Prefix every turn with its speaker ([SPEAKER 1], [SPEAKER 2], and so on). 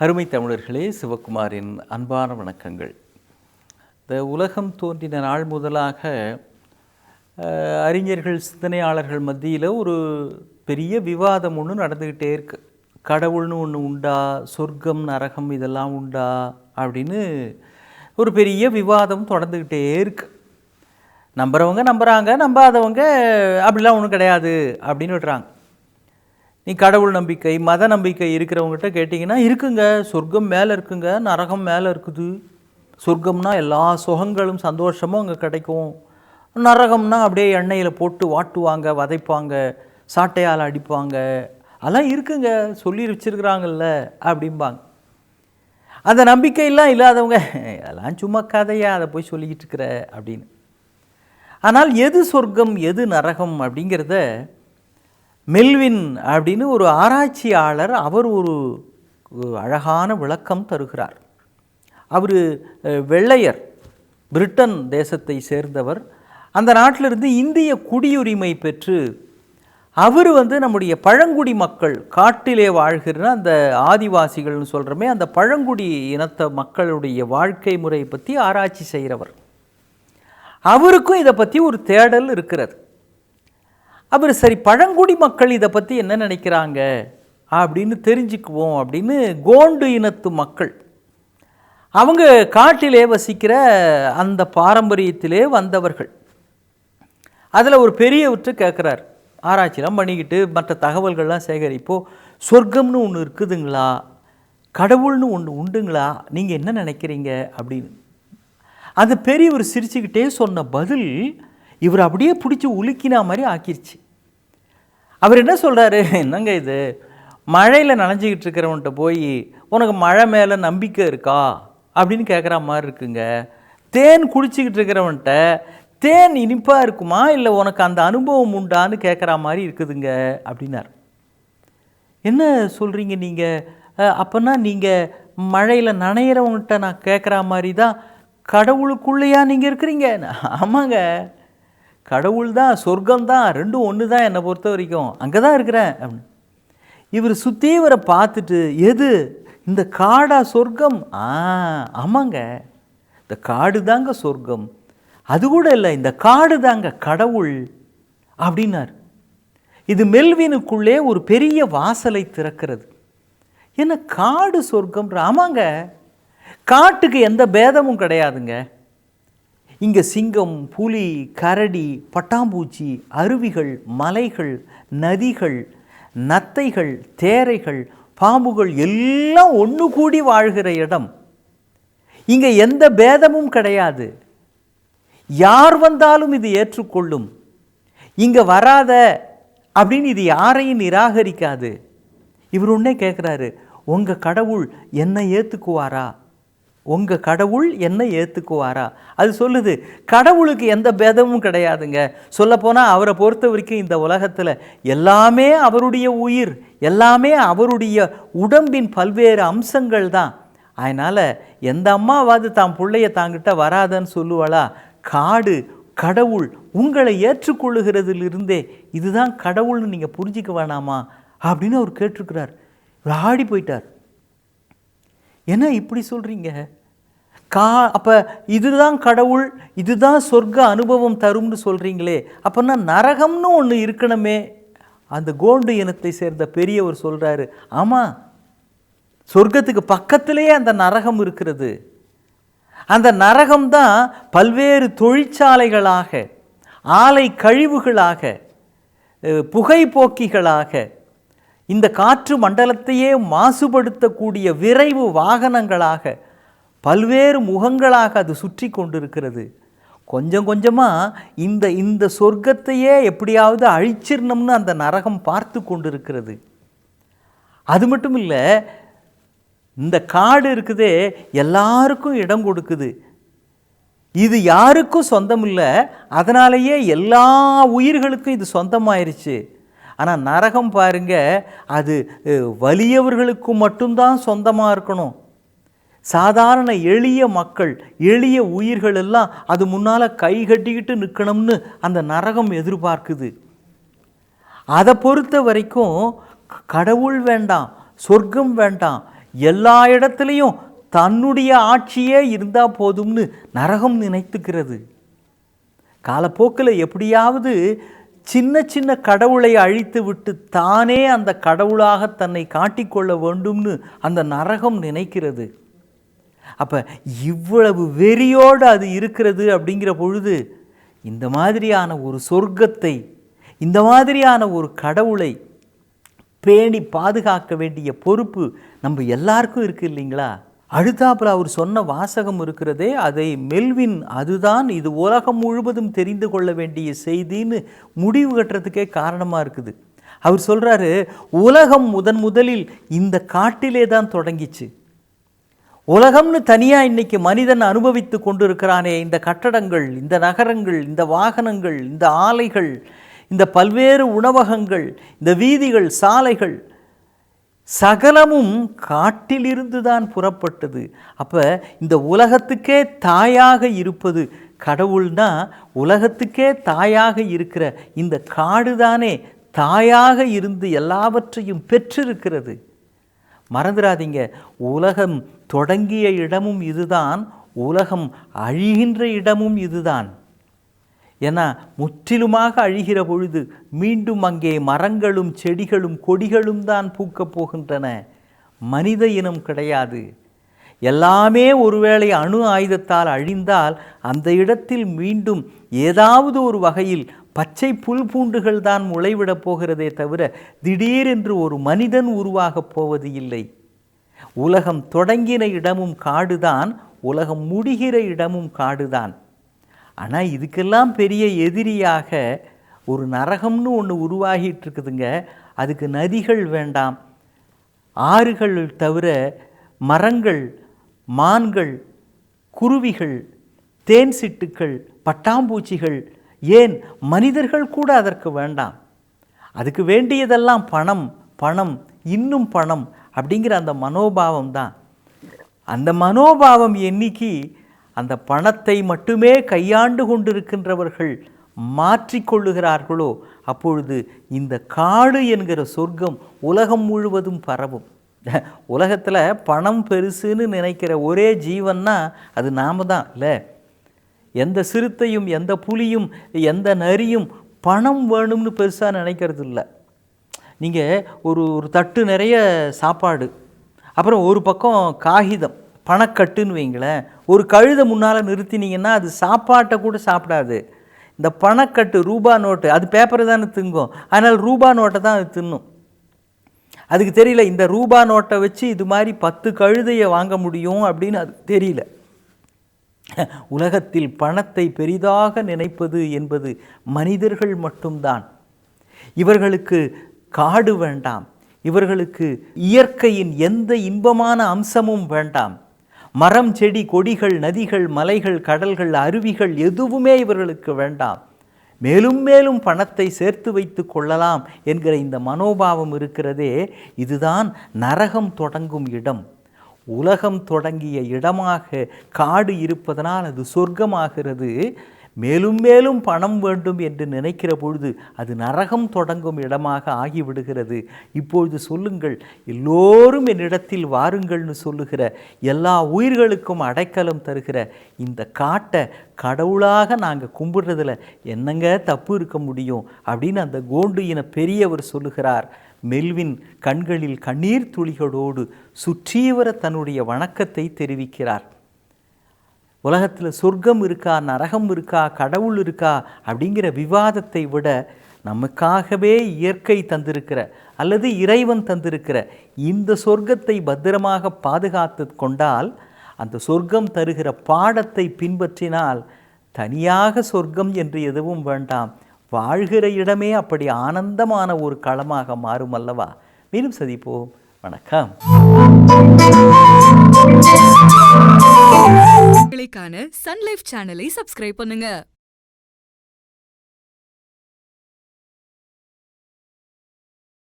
[SPEAKER 1] அருமை தமிழர்களே, சிவகுமாரின் அன்பான வணக்கங்கள். இந்த உலகம் தோன்றின நாள் முதலாக அறிஞர்கள், சிந்தனையாளர்கள் மத்தியில் ஒரு பெரிய விவாதம் ஒன்று நடந்துக்கிட்டே இருக்கு. கடவுள்னு ஒன்று உண்டா, சொர்க்கம் நரகம் இதெல்லாம் உண்டா அப்படின்னு ஒரு பெரிய விவாதம் தொடர்ந்துக்கிட்டே இருக்கு. நம்புறவங்க நம்புகிறாங்க, நம்பாதவங்க அப்படிலாம் ஒன்றும் கிடையாது அப்படின்னு விடுறாங்க. நீ கடவுள் நம்பிக்கை, மத நம்பிக்கை இருக்கிறவங்ககிட்ட கேட்டிங்கன்னா, இருக்குங்க, சொர்க்கம் மேலே இருக்குங்க, நரகம் மேலே இருக்குது. சொர்க்கம்னா எல்லா சுகங்களும் சந்தோஷமும் அங்கே கிடைக்கும். நரகம்னா அப்படியே எண்ணெயில் போட்டு வாட்டுவாங்க, வதைப்பாங்க, சாட்டையால் அடிப்பாங்க. அதெல்லாம் இருக்குங்க, சொல்லி வச்சுருக்குறாங்கல்ல அப்படிம்பாங்க. அந்த நம்பிக்கையெல்லாம் இல்லாதவங்க, அதெல்லாம் சும்மா கதையா, அதை போய் சொல்லிக்கிட்டு இருக்கிற அப்படின்னு. ஆனால் எது சொர்க்கம் எது நரகம் அப்படிங்கிறத மெல்வின் அப்படின்னு ஒரு ஆராய்ச்சியாளர் அவர் ஒரு அழகான விளக்கம் தருகிறார். அவர் வெள்ளையர், பிரிட்டன் தேசத்தை சேர்ந்தவர். அந்த நாட்டிலிருந்து இந்திய குடியுரிமை பெற்று அவர் நம்முடைய பழங்குடி மக்கள், காட்டிலே வாழ்கிற அந்த ஆதிவாசிகள்னு சொல்கிறோமே, அந்த பழங்குடி இனத்த மக்களுடைய வாழ்க்கை முறை பற்றி ஆராய்ச்சி செய்கிறவர். அவருக்கும் இதை பற்றி ஒரு தேடல் இருக்கிறது. அவர் சரி, பழங்குடி மக்கள் இதை பற்றி என்ன நினைக்கிறாங்க அப்படின்னு தெரிஞ்சுக்குவோம் அப்படின்னு கோண்டு இனத்து மக்கள், அவங்க காட்டிலே வசிக்கிற அந்த பாரம்பரியத்திலே வந்தவர்கள். அதில் ஒரு பெரியவற்றை கேட்குறார், ஆராய்ச்சிலாம் பண்ணிக்கிட்டு மற்ற தகவல்கள்லாம் சேகரிப்போ, சொர்க்கம்னு ஒன்று இருக்குதுங்களா, கடவுள்னு ஒன்று உண்டுங்களா, நீங்கள் என்ன நினைக்கிறீங்க அப்படின்னு. அந்த பெரியவர் சிரிச்சுக்கிட்டே சொன்ன பதில் இவர் அப்படியே பிடிச்சி உலுக்கினா மாதிரி ஆக்கிருச்சு. அவர் என்ன சொல்கிறாரு, என்னங்க இது, மழையில் நனைஞ்சிக்கிட்டு இருக்கிறவன்ட்ட போய் உனக்கு மழை மேலே நம்பிக்கை இருக்கா அப்படின்னு கேட்குற மாதிரி இருக்குங்க. தேன் குடிச்சிக்கிட்டு இருக்கிறவன்ட்ட தேன் இனிப்பாக இருக்குமா இல்லை உனக்கு அந்த அனுபவம் உண்டான்னு கேட்குற மாதிரி இருக்குதுங்க அப்படின்னார். என்ன சொல்கிறீங்க நீங்கள், அப்போனா நீங்கள் மழையில் நனையிறவங்கள்ட்ட நான் கேட்குற மாதிரி தான் கடவுளுக்குள்ளேயா நீங்கள் இருக்கிறீங்க? ஆமாங்க, கடவுள் தான், சொர்க்கம் தான், ரெண்டும் ஒன்று தான், என்னை பொறுத்த வரைக்கும் அங்கே தான் இருக்கிறேன் அப்படின்னு. இவர் சுற்றி இவரை பார்த்துட்டு, எது இந்த காடா சொர்க்கம்? ஆமாங்க, இந்த காடு தாங்க சொர்க்கம். அது கூட இல்லை, இந்த காடு தாங்க கடவுள் அப்படின்னார். இது மெல்வினுக்குள்ளே ஒரு பெரிய வாசலை திறக்கிறது. என்ன காடு சொர்க்கம்? ஆமாங்க, காட்டுக்கு எந்த பேதமும் கிடையாதுங்க. இங்கே சிங்கம், புலி, கரடி, பட்டாம்பூச்சி, அருவிகள், மலைகள், நதிகள், நத்தைகள், தேரைகள், பாம்புகள் எல்லாம் ஒன்று கூடி வாழ்கிற இடம். இங்கே எந்த பேதமும் கிடையாது. யார் வந்தாலும் இது ஏற்றுக்கொள்ளும். இங்கே வராத அப்படின்னு இது யாரையும் நிராகரிக்காது. இவர் ஒன்றே கேட்குறாரு, உங்கள் கடவுள் என்னை ஏற்றுக்குவாரா? உங்கள் கடவுள் என்ன ஏற்றுக்குவாரா? அது சொல்லுது, கடவுளுக்கு எந்த பேதமும் கிடையாதுங்க. சொல்லப்போனால் அவரை பொறுத்த வரைக்கும் இந்த உலகத்தில் எல்லாமே அவருடைய உயிர், எல்லாமே அவருடைய உடம்பின் பல்வேறு அம்சங்கள் தான். அதனால் எந்த அம்மாவாவது தான் பிள்ளைய தாங்கிட்ட வராதன்னு சொல்லுவாளா? காடு கடவுள் உங்களை ஏற்றுக்கொள்ளுகிறதிலிருந்தே இதுதான் கடவுள்னு நீங்கள் புரிஞ்சிக்க வேணாமா அப்படின்னு அவர் கேட்டிருக்கிறார். ஆடி போயிட்டார். என்ன இப்படி சொல்கிறீங்க? அப்போ இதுதான் கடவுள், இதுதான் சொர்க்க அனுபவம் தரும்னு சொல்கிறீங்களே, அப்போனா நரகம்னு ஒன்று இருக்கணுமே. அந்த கோண்டு இனத்தை சேர்ந்த பெரியவர் சொல்கிறாரு, ஆமாம், சொர்க்கத்துக்கு பக்கத்திலேயே அந்த நரகம் இருக்கிறது. அந்த நரகம்தான் பல்வேறு தொழிற்சாலைகளாக, ஆலை கழிவுகளாக, புகைப்போக்கிகளாக, இந்த காற்று மண்டலத்தையே மாசுபடுத்தக்கூடிய விரைவு வாகனங்களாக, பல்வேறு முகங்களாக அது சுற்றி கொண்டிருக்கிறது. கொஞ்சம் கொஞ்சமாக இந்த சொர்க்கத்தையே எப்படியாவது அழிச்சிடணும்னு அந்த நரகம் பார்த்து கொண்டிருக்கிறது. அது மட்டும் இல்லை, இந்த காடு இருக்குதே எல்லாருக்கும் இடம் கொடுக்குது. இது யாருக்கும் சொந்தம் இல்லை, அதனாலேயே எல்லா உயிர்களுக்கும் இது சொந்தமாயிருச்சு. ஆனால் நரகம் பாருங்க, அது வலியவர்களுக்கு மட்டும்தான் சொந்தமாக இருக்கணும். சாதாரண எளிய மக்கள், எளிய உயிர்கள் எல்லாம் அது முன்னால் கை கட்டிக்கிட்டு நிற்கணும்னு அந்த நரகம் எதிர்பார்க்குது. அதை பொறுத்த வரைக்கும் கடவுள் வேண்டாம், சொர்க்கம் வேண்டாம், எல்லா இடத்துலையும் தன்னுடைய ஆட்சியே இருந்தால் போதும்னு நரகம் நினைத்துக்கிறது. காலப்போக்கில் எப்படியாவது சின்ன சின்ன கடவுளை அழித்து விட்டு தானே அந்த கடவுளாக தன்னை காட்டிக்கொள்ள வேண்டும்னு அந்த நரகம் நினைக்கிறது. அப்போ இவ்வளவு வெறியோடு அது இருக்கிறது. அப்படிங்கிற பொழுது இந்த மாதிரியான ஒரு சொர்க்கத்தை, இந்த மாதிரியான ஒரு கடவுளை பேணி பாதுகாக்க வேண்டிய பொறுப்பு நம்ம எல்லாருக்கும் இருக்குது இல்லைங்களா? அடுத்தாப்புல அவர் சொன்ன வாசகம் இருக்கிறதே, அதை மெல்வின் அதுதான் இது உலகம் முழுவதும் தெரிந்து கொள்ள வேண்டிய செய்தின்னு முடிவு கட்டுறதுக்கே காரணமாக இருக்குது. அவர் சொல்கிறாரு, உலகம் முதலில் இந்த காட்டிலே தான் தொடங்கிச்சு. உலகம்னு தனியாக இன்னைக்கு மனிதன் அனுபவித்து கொண்டு இருக்கிறானே, இந்த கட்டடங்கள், இந்த நகரங்கள், இந்த வாகனங்கள், இந்த ஆலைகள், இந்த பல்வேறு உணவகங்கள், இந்த வீதிகள், சாலைகள் சகலமும் காட்டிலிருந்து தான் புறப்பட்டது. அப்போ இந்த உலகத்துக்கே தாயாக இருப்பது கடவுள்னா, உலகத்துக்கே தாயாக இருக்கிற இந்த காடு தானே தாயாக இருந்து எல்லாவற்றையும் பெற்றிருக்கிறது. மறந்துடாதீங்க, உலகம் தொடங்கிய இடமும் இதுதான், உலகம் அழிகின்ற இடமும் இதுதான். ஏன்னா முற்றிலுமாக அழிகிற பொழுது மீண்டும் அங்கே மரங்களும் செடிகளும் கொடிகளும் தான் பூக்கப் போகின்றன. மனித இனம் கிடையாது. எல்லாமே ஒருவேளை அணு ஆயுதத்தால் அழிந்தால் அந்த இடத்தில் மீண்டும் ஏதாவது ஒரு வகையில் பச்சை புல் பூண்டுகள் தான் முளைவிடப் போகிறதே தவிர திடீரென்று ஒரு மனிதன் உருவாகப் போவது இல்லை. உலகம் தொடங்கின இடமும் காடுதான், உலகம் முடிகிற இடமும் காடுதான். ஆனால் இதுக்கெல்லாம் பெரிய எதிரியாக ஒரு நரகம்னு ஒன்று உருவாகிட்டு இருக்குதுங்க. அதுக்கு நதிகள் வேண்டாம், ஆறுகள் தவிர மரங்கள், மான்கள், குருவிகள், தேன் சிட்டுக்கள், பட்டாம்பூச்சிகள், ஏன் மனிதர்கள் கூட அதற்கு வேண்டாம். அதுக்கு வேண்டியதெல்லாம் பணம், பணம், இன்னும் பணம் அப்படிங்கிற அந்த மனோபாவம் தான். அந்த மனோபாவம் என்னைக்கு அந்த பணத்தை மட்டுமே கையாண்டு கொண்டிருக்கின்றவர்கள் மாற்றிக்கொள்ளுகிறார்களோ அப்பொழுது இந்த காடு என்கிற சொர்க்கம் உலகம் முழுவதும் பரவும். உலகத்தில் பணம் பெருசுன்னு நினைக்கிற ஒரே ஜீவன்னா அது நாம தான் இல்லை. எந்த சிறுத்தையும், எந்த புலியும், எந்த நரியும் பணம் வேணும்னு பெருசாக நினைக்கிறது இல்லை. நீங்கள் ஒரு தட்டு நிறைய சாப்பாடு, அப்புறம் ஒரு பக்கம் காகிதம் பணக்கட்டுன்னு வைங்களேன், ஒரு கழுதை முன்னால் நிறுத்தினீங்கன்னா அது சாப்பாட்டை கூட சாப்பிடாது. இந்த பணக்கட்டு ரூபா நோட்டு அது பேப்பரை தானே திங்கும், அதனால் ரூபா நோட்டை தான் அது தின்னும். அதுக்கு தெரியல இந்த ரூபா நோட்டை வச்சு இது மாதிரி 10 கழுதையை வாங்க முடியும் அப்படின்னு அது தெரியல. உலகத்தில் பணத்தை பெரிதாக நினைப்பது என்பது மனிதர்கள் மட்டும்தான். இவர்களுக்கு காடு வேண்டாம், இவர்களுக்கு இயற்கையின் எந்த இன்பமான அம்சமும் வேண்டாம். மரம், செடி, கொடிகள், நதிகள், மலைகள், கடல்கள், அருவிகள் எதுவுமே இவர்களுக்கு வேண்டாம். மேலும் மேலும் பணத்தை சேர்த்து வைத்து கொள்ளலாம் என்கிற இந்த மனோபாவம் இருக்கிறதே, இதுதான் நரகம் தொடங்கும் இடம். உலகம் தொடங்கிய இடமாக காடு இருப்பதனால் அது சொர்க்கமாகிறது. மேலும் மேலும் பணம் வேண்டும் என்று நினைக்கிற பொழுது அது நரகம் தொடங்கும் இடமாக ஆகிவிடுகிறது. இப்பொழுது சொல்லுங்கள், எல்லோரும் என்னிடத்தில் வாருங்கள்னு சொல்லுகிற, எல்லா உயிர்களுக்கும் அடைக்கலம் தருகிற இந்த காட்டை கடவுளாக நாங்கள் கும்பிடுறதுல என்னங்க தப்பு இருக்க முடியும் அப்படின்னு அந்த கோண்டு இன பெரியவர் சொல்லுகிறார். மெல்வின் கண்களில் கண்ணீர் துளிகளோடு சுற்றிவர தன்னுடைய வணக்கத்தை தெரிவிக்கிறார். உலகத்தில் சொர்க்கம் இருக்கா, நரகம் இருக்கா, கடவுள் இருக்கா அப்படிங்கிற விவாதத்தை விட நமக்காகவே இயற்கை தந்திருக்கிற அல்லது இறைவன் தந்திருக்கிற இந்த சொர்க்கத்தை பத்திரமாக பாதுகாத்து கொண்டால், அந்த சொர்க்கம் தருகிற பாடத்தை பின்பற்றினால் தனியாக சொர்க்கம் என்று எதுவும் வேண்டாம், வாழ்கிற இடமே அப்படி ஆனந்தமான ஒரு களமாக மாறும் அல்லவா? மீண்டும் சந்திப்போம். வணக்கம்.
[SPEAKER 2] சன் லைஃப் சேனலை சப்ஸ்கிரைப் பண்ணுங்க.